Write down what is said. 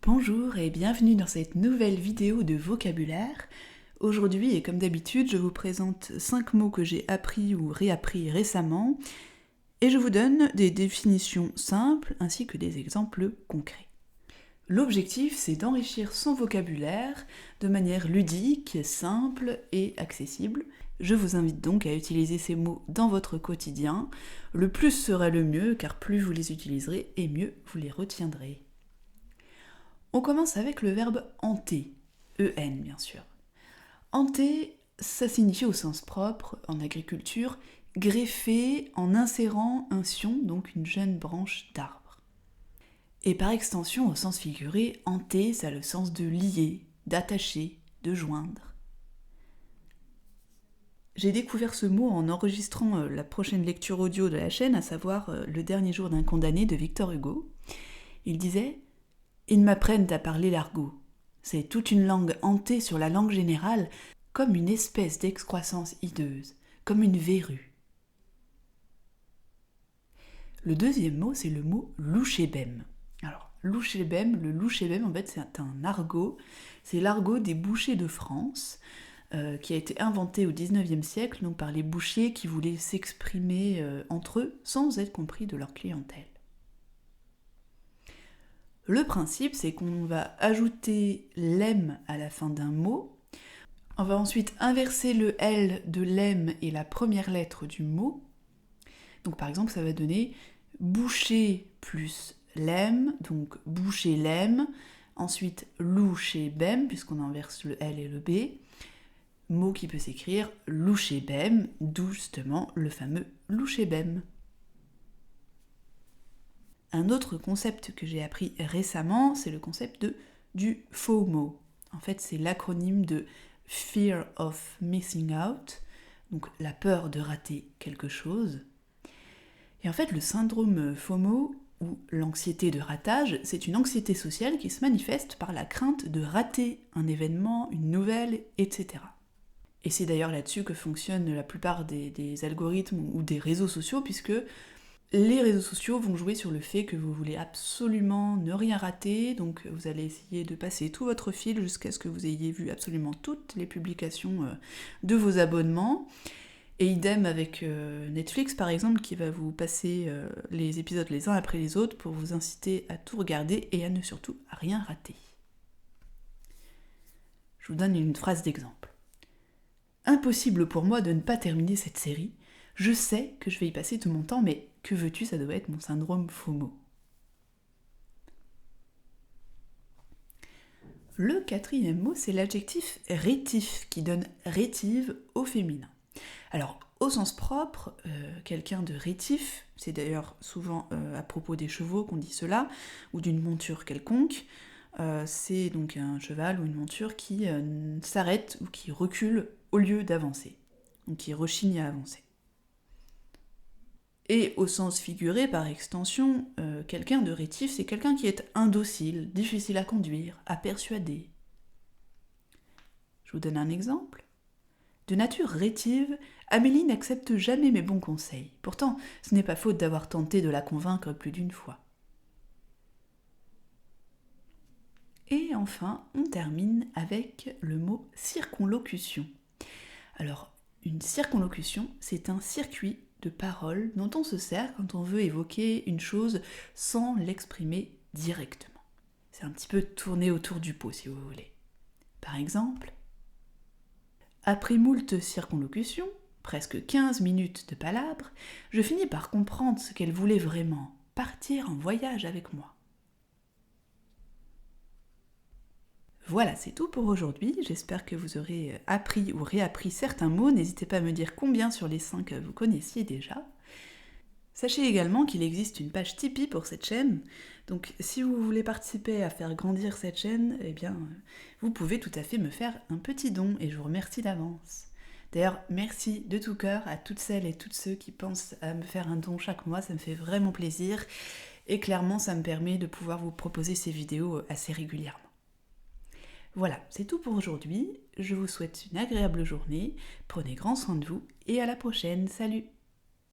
Bonjour et bienvenue dans cette nouvelle vidéo de vocabulaire. Aujourd'hui, et comme d'habitude, je vous présente 5 mots que j'ai appris ou réappris récemment et je vous donne des définitions simples ainsi que des exemples concrets. L'objectif, c'est d'enrichir son vocabulaire de manière ludique, simple et accessible. Je vous invite donc à utiliser ces mots dans votre quotidien. Le plus sera le mieux, car plus vous les utiliserez et mieux vous les retiendrez. On commence avec le verbe hanter, E-N bien sûr. Hanter, ça signifie au sens propre, en agriculture, greffer en insérant un sion, donc une jeune branche d'arbre. Et par extension, au sens figuré, hanter, ça a le sens de lier, d'attacher, de joindre. J'ai découvert ce mot en enregistrant la prochaine lecture audio de la chaîne, à savoir Le dernier jour d'un condamné de Victor Hugo. Il disait « Ils m'apprennent à parler l'argot. C'est toute une langue hantée sur la langue générale, comme une espèce d'excroissance hideuse, comme une verrue. » Le deuxième mot, c'est le mot louchébem. Alors, louchébem, le louchébem, en fait, c'est un argot. C'est l'argot des bouchers de France, qui a été inventé au XIXe siècle, donc par les bouchers qui voulaient s'exprimer entre eux sans être compris de leur clientèle. Le principe, c'est qu'on va ajouter lem à la fin d'un mot. On va ensuite inverser le L de lem et la première lettre du mot. Donc par exemple, ça va donner boucher plus lem, donc boucher lem. Ensuite, louchébem, puisqu'on inverse le L et le B. Mot qui peut s'écrire louchébem, d'où justement le fameux louchébem. Un autre concept que j'ai appris récemment, c'est le concept du FOMO. En fait, c'est l'acronyme de Fear of Missing Out, donc la peur de rater quelque chose. Et en fait, le syndrome FOMO, ou l'anxiété de ratage, c'est une anxiété sociale qui se manifeste par la crainte de rater un événement, une nouvelle, etc. Et c'est d'ailleurs là-dessus que fonctionnent la plupart des algorithmes ou des réseaux sociaux, puisque les réseaux sociaux vont jouer sur le fait que vous voulez absolument ne rien rater, donc vous allez essayer de passer tout votre fil jusqu'à ce que vous ayez vu absolument toutes les publications de vos abonnements. Et idem avec Netflix par exemple, qui va vous passer les épisodes les uns après les autres pour vous inciter à tout regarder et à ne surtout à rien rater. Je vous donne une phrase d'exemple. Impossible pour moi de ne pas terminer cette série. Je sais que je vais y passer tout mon temps, mais que veux-tu, ça doit être mon syndrome FOMO. Le quatrième mot, c'est l'adjectif rétif, qui donne rétive au féminin. Alors, au sens propre, quelqu'un de rétif, c'est d'ailleurs souvent à propos des chevaux qu'on dit cela, ou d'une monture quelconque, c'est donc un cheval ou une monture qui s'arrête ou qui recule au lieu d'avancer, donc qui rechigne à avancer. Et au sens figuré, par extension, quelqu'un de rétif, c'est quelqu'un qui est indocile, difficile à conduire, à persuader. Je vous donne un exemple. De nature rétive, Amélie n'accepte jamais mes bons conseils. Pourtant, ce n'est pas faute d'avoir tenté de la convaincre plus d'une fois. Et enfin, on termine avec le mot circonlocution. Alors, une circonlocution, c'est un circuit de paroles dont on se sert quand on veut évoquer une chose sans l'exprimer directement. C'est un petit peu tourner autour du pot, si vous voulez. Par exemple, après moult circonlocutions, presque 15 minutes de palabres, je finis par comprendre ce qu'elle voulait vraiment, partir en voyage avec moi. Voilà, c'est tout pour aujourd'hui. J'espère que vous aurez appris ou réappris certains mots. N'hésitez pas à me dire combien sur les 5 vous connaissiez déjà. Sachez également qu'il existe une page Tipeee pour cette chaîne. Donc si vous voulez participer à faire grandir cette chaîne, eh bien, vous pouvez tout à fait me faire un petit don et je vous remercie d'avance. D'ailleurs, merci de tout cœur à toutes celles et tous ceux qui pensent à me faire un don chaque mois. Ça me fait vraiment plaisir et clairement, ça me permet de pouvoir vous proposer ces vidéos assez régulièrement. Voilà, c'est tout pour aujourd'hui. Je vous souhaite une agréable journée, prenez grand soin de vous et à la prochaine, salut!